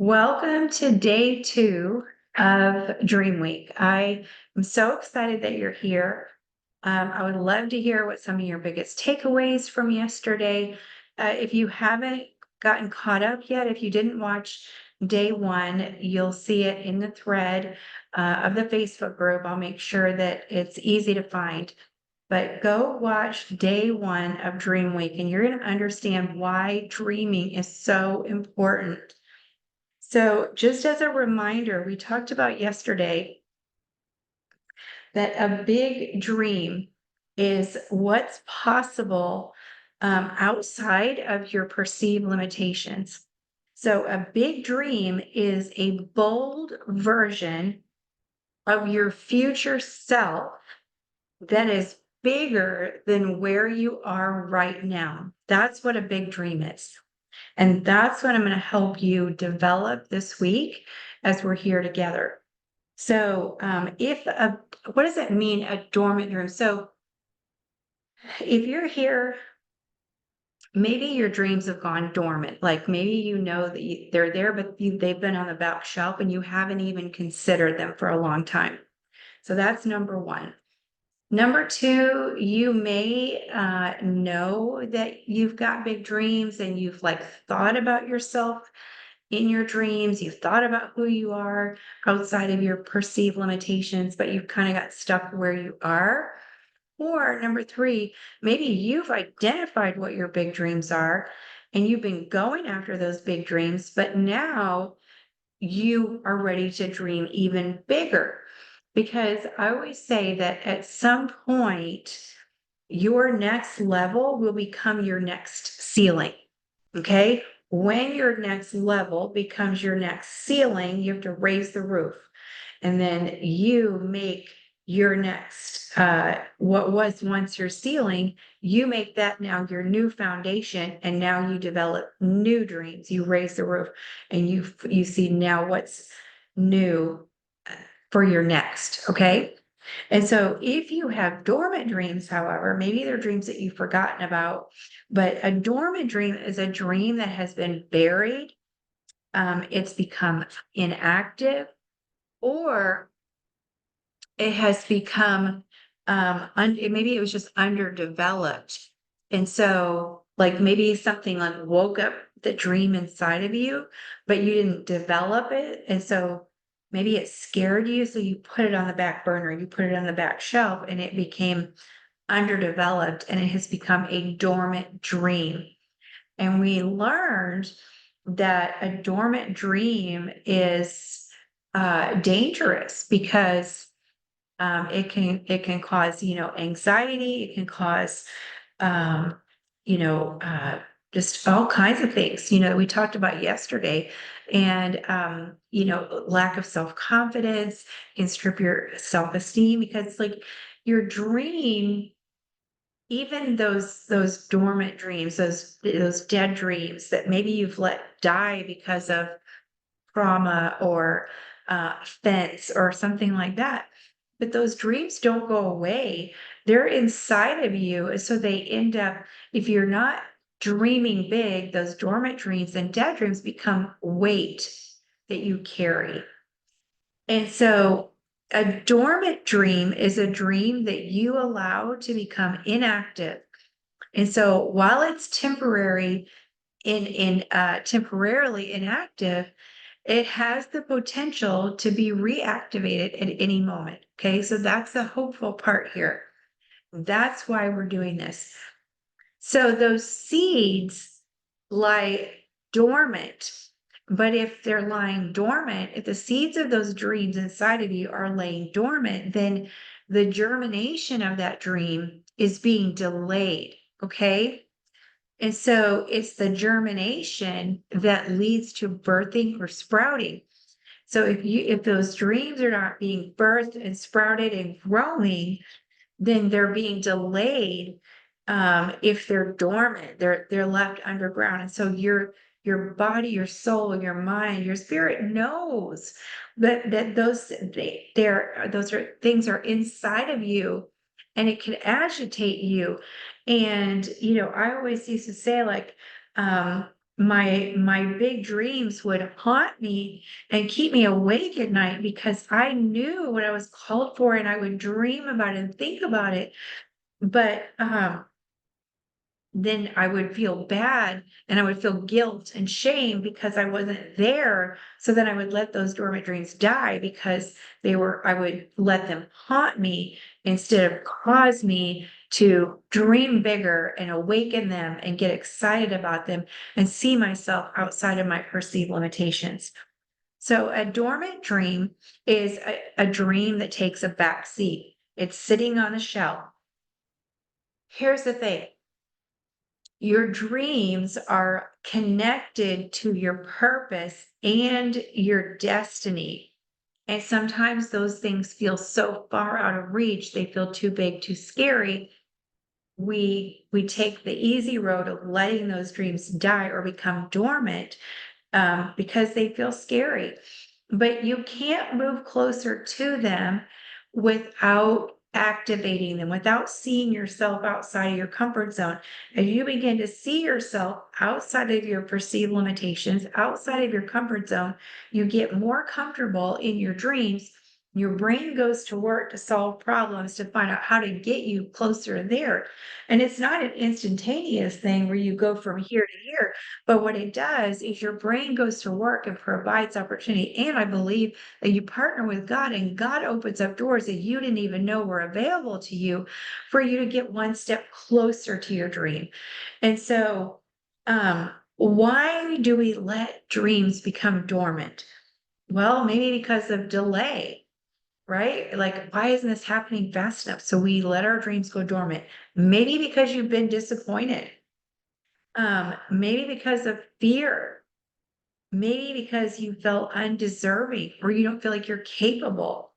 Welcome to day two of Dream Week. I am so excited that you're here. I would love to hear what some of your biggest takeaways from yesterday. If you haven't gotten caught up yet, if you didn't watch day one, you'll see it in the thread of the Facebook group. I'll make sure that it's easy to find. But go watch day one of Dream Week, and you're going to understand why dreaming is so important. So, just as a reminder, we talked about yesterday that a big dream is what's possible outside of your perceived limitations. So, a big dream is a bold version of your future self that is bigger than where you are right now. That's what a big dream is. And that's what I'm going to help you develop this week as we're here together. So, what does it mean, a dormant dream? So, if you're here, maybe your dreams have gone dormant. Like maybe you know that they're there, but they've been on the back shelf and you haven't even considered them for a long time. So, that's number one. Number two, you may know that you've got big dreams and you've like thought about yourself in your dreams. You've thought about who you are outside of your perceived limitations, but you've kind of got stuck where you are. Or number three, maybe you've identified what your big dreams are and you've been going after those big dreams, but now you are ready to dream even bigger. Because I always say that at some point, your next level will become your next ceiling. Okay. When your next level becomes your next ceiling, you have to raise the roof. And then you make your next, what was once your ceiling, you make that now your new foundation. And now you develop new dreams. You raise the roof and you see now what's new for your next. Okay. And so if you have dormant dreams, however, maybe they're dreams that you've forgotten about, but a dormant dream is a dream that has been buried, it's become inactive, or it has become, maybe it was just underdeveloped. And so, like maybe something like woke up the dream inside of you, but you didn't develop it. And so maybe it scared you. So you put it on the back burner, you put it on the back shelf, and it became underdeveloped and it has become a dormant dream. And we learned that a dormant dream is dangerous because it can cause anxiety. It can cause um, you know just all kinds of things we talked about yesterday, and lack of self-confidence can strip your self-esteem because like your dream, even those dormant dreams, those dead dreams that maybe you've let die because of trauma or offense or something like that. But those dreams don't go away. They're inside of you. So they end up, if you're not dreaming big, those dormant dreams and dead dreams become weight that you carry. And so a dormant dream is a dream that you allow to become inactive. And so while it's temporarily inactive, it has the potential to be reactivated at any moment. Okay, so that's the hopeful part here. That's why we're doing this. So those seeds lie dormant, but if they're lying dormant, if the seeds of those dreams inside of you are laying dormant, then the germination of that dream is being delayed. Okay. And so it's the germination that leads to birthing or sprouting. So if those dreams are not being birthed and sprouted and growing, then they're being delayed. If they're dormant, they're left underground. And so your body, your soul, your mind, your spirit knows that those are things are inside of you, and it can agitate you. And I always used to say, like, my big dreams would haunt me and keep me awake at night because I knew what I was called for and I would dream about it and think about it. But then I would feel bad and I would feel guilt and shame because I wasn't there. So then I would let those dormant dreams die because I would let them haunt me instead of cause me to dream bigger and awaken them and get excited about them and see myself outside of my perceived limitations. So a dormant dream is a dream that takes a back seat. It's sitting on a shelf. Here's the thing. Your dreams are connected to your purpose and your destiny. And sometimes those things feel so far out of reach, they feel too big, too scary. We take the easy road of letting those dreams die or become dormant because they feel scary. But you can't move closer to them without activating them, without seeing yourself outside of your comfort zone. As you begin to see yourself outside of your perceived limitations, outside of your comfort zone, you get more comfortable in your dreams. Your brain goes to work to solve problems to find out how to get you closer there. And it's not an instantaneous thing where you go from here to here, but what it does is your brain goes to work and provides opportunity. And I believe that you partner with God and God opens up doors that you didn't even know were available to you for you to get one step closer to your dream. And so, why do we let dreams become dormant? Well, maybe because of delay, right? Like, why isn't this happening fast enough? So we let our dreams go dormant. Maybe because you've been disappointed. Maybe because of fear. Maybe because you felt undeserving or you don't feel like you're capable.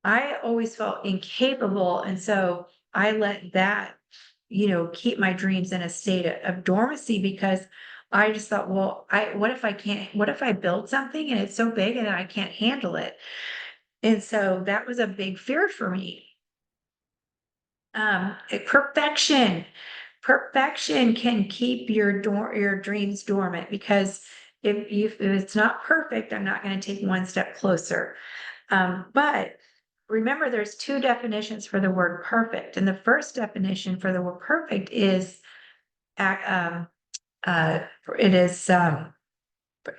I always felt incapable. And so I let that, keep my dreams in a state of dormancy because I just thought, well, what if I build something and it's so big and I can't handle it? And so that was a big fear for me. Perfection. Perfection can keep your dreams dormant because if it's not perfect, I'm not going to take one step closer. But remember, there's two definitions for the word perfect, and the first definition for the word perfect is ac- um, uh, it is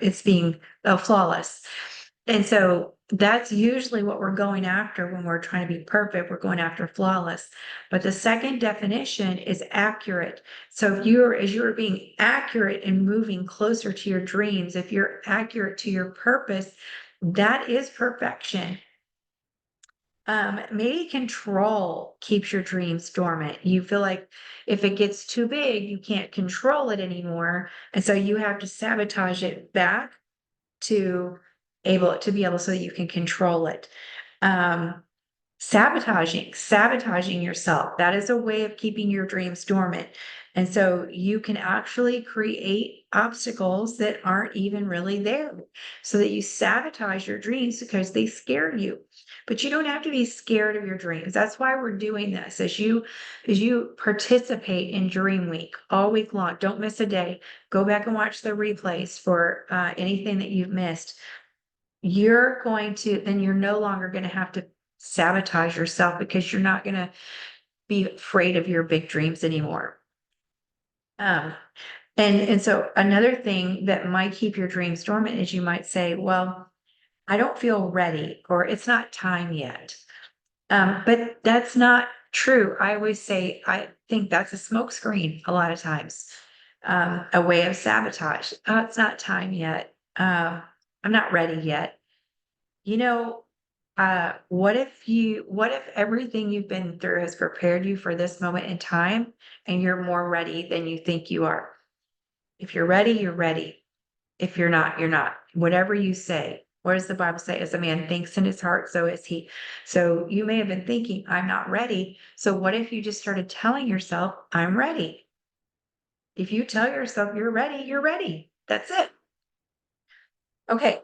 it's being flawless. And so that's usually what we're going after when we're trying to be perfect. We're going after flawless. But the second definition is accurate. So as you're being accurate and moving closer to your dreams, if you're accurate to your purpose, that is perfection. Maybe control keeps your dreams dormant. You feel like if it gets too big, you can't control it anymore. And so you have to sabotage it back to be able so that you can control it. Um, sabotaging yourself. That is a way of keeping your dreams dormant. And so you can actually create obstacles that aren't even really there so that you sabotage your dreams because they scare you. But you don't have to be scared of your dreams. That's why we're doing this. As you participate in Dream Week all week long, don't miss a day. Go back and watch the replays for anything that you've missed. Then you're no longer going to have to sabotage yourself because you're not going to be afraid of your big dreams anymore. Um, and so another thing that might keep your dreams dormant is you might say, well, I don't feel ready, or it's not time yet. But that's not true. I always say, I think that's a smokescreen a lot of times, a way of sabotage. Oh, it's not time yet. I'm not ready yet. You know, what if everything you've been through has prepared you for this moment in time and you're more ready than you think you are? If you're ready, you're ready. If you're not, you're not. Whatever you say. What does the Bible say? As a man thinks in his heart, so is he. So you may have been thinking, I'm not ready. So what if you just started telling yourself, I'm ready? If you tell yourself you're ready, you're ready. That's it. Okay.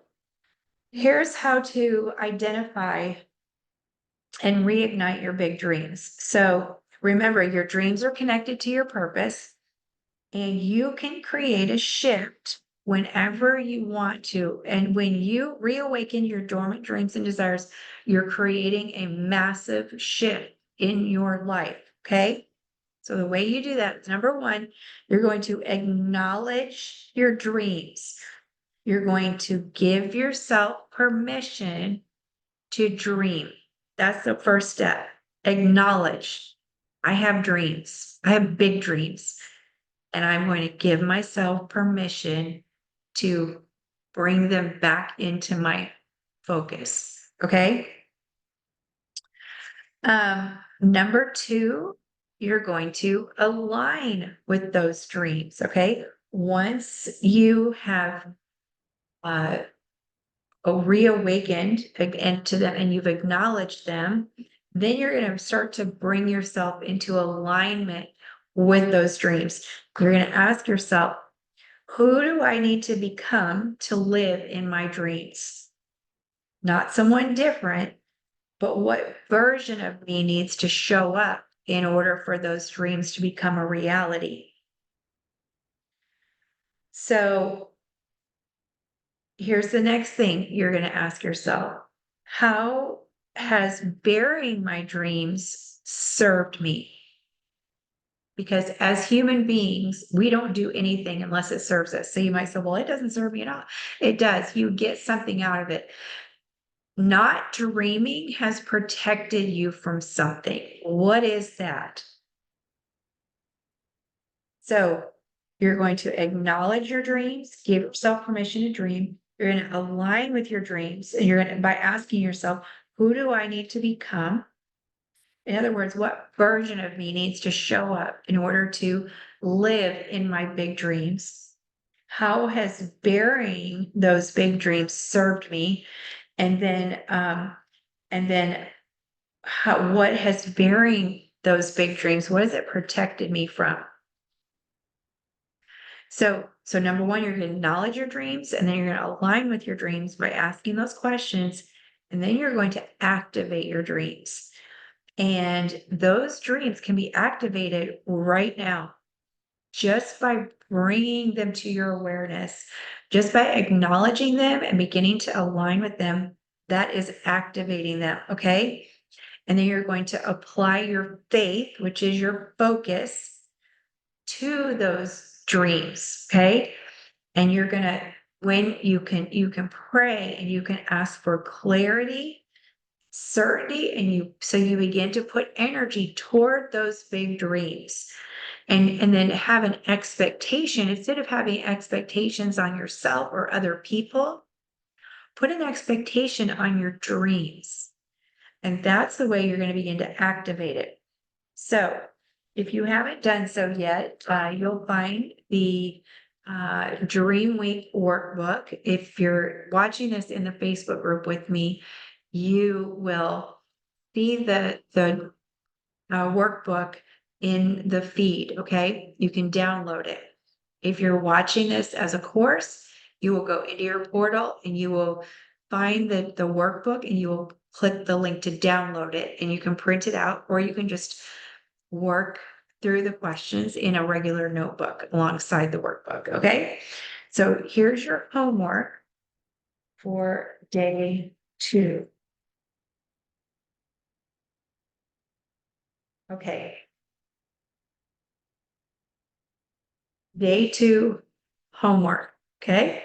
Here's how to identify and reignite your big dreams. So remember, your dreams are connected to your purpose. And you can create a shift whenever you want to. And when you reawaken your dormant dreams and desires, you're creating a massive shift in your life. Okay. So the way you do that is number one, you're going to acknowledge your dreams. You're going to give yourself permission to dream. That's the first step. Acknowledge. I have dreams. I have big dreams. And I'm going to give myself permission to bring them back into my focus. Okay. Number two, you're going to align with those dreams. Okay. Once you have uh, reawakened again to them and you've acknowledged them, then you're going to start to bring yourself into alignment with those dreams. You're going to ask yourself, who do I need to become to live in my dreams? Not someone different, but what version of me needs to show up in order for those dreams to become a reality? So here's the next thing you're going to ask yourself. How has burying my dreams served me? Because as human beings, we don't do anything unless it serves us. So you might say, well, it doesn't serve me at all. It does. You get something out of it. Not dreaming has protected you from something. What is that? So you're going to acknowledge your dreams, give yourself permission to dream. You're going to align with your dreams, and you're going to, by asking yourself, who do I need to become? In other words, what version of me needs to show up in order to live in my big dreams? How has burying those big dreams served me? And then, what has burying those big dreams? What has it protected me from? So number one, you're going to acknowledge your dreams, and then you're going to align with your dreams by asking those questions, and then you're going to activate your dreams. And those dreams can be activated right now just by bringing them to your awareness, just by acknowledging them and beginning to align with them. That is activating them. Okay. And then you're going to apply your faith, which is your focus, to those dreams. Okay. And you're going to, when you can pray and you can ask for clarity, certainty, and you begin to put energy toward those big dreams, and then have an expectation. Instead of having expectations on yourself or other people, put an expectation on your dreams, and that's the way you're going to begin to activate it. So if you haven't done so yet, you'll find the Dream Week workbook. If you're watching this in the Facebook group with me, you will see the workbook in the feed. Okay. You can download it. If you're watching this as a course, you will go into your portal and you will find the workbook, and you will click the link to download it, and you can print it out, or you can just work through the questions in a regular notebook alongside the workbook. Okay. So here's your homework for day 2. Okay. Day 2 homework. Okay.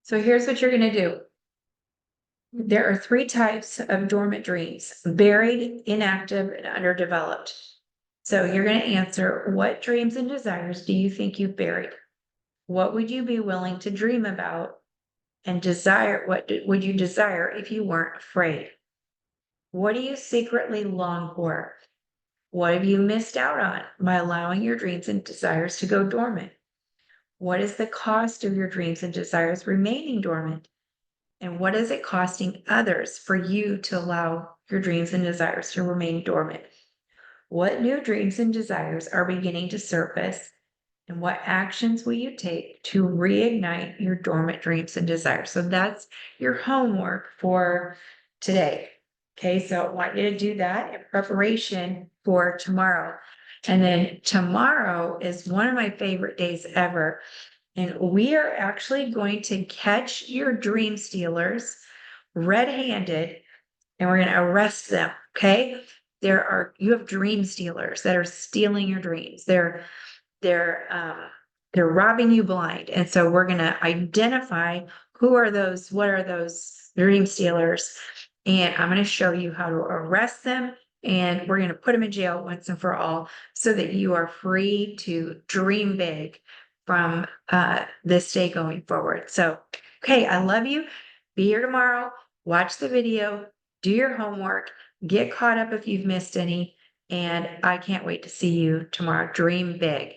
So here's what you're going to do. There are 3 types of dormant dreams: buried, inactive, and underdeveloped. So you're going to answer, what dreams and desires do you think you've buried? What would you be willing to dream about and desire? What would you desire if you weren't afraid? What do you secretly long for? What have you missed out on by allowing your dreams and desires to go dormant? What is the cost of your dreams and desires remaining dormant? And what is it costing others for you to allow your dreams and desires to remain dormant? What new dreams and desires are beginning to surface? And what actions will you take to reignite your dormant dreams and desires? So that's your homework for today. Okay, so I want you to do that in preparation for tomorrow. And then tomorrow is one of my favorite days ever. And we are actually going to catch your dream stealers red-handed, and we're going to arrest them. Okay. You have dream stealers that are stealing your dreams. They're, they're robbing you blind. And so we're going to identify what are those dream stealers? And I'm going to show you how to arrest them. And we're going to put them in jail once and for all so that you are free to dream big from this day going forward. So, okay, I love you. Be here tomorrow. Watch the video, do your homework, get caught up if you've missed any. And I can't wait to see you tomorrow. Dream big.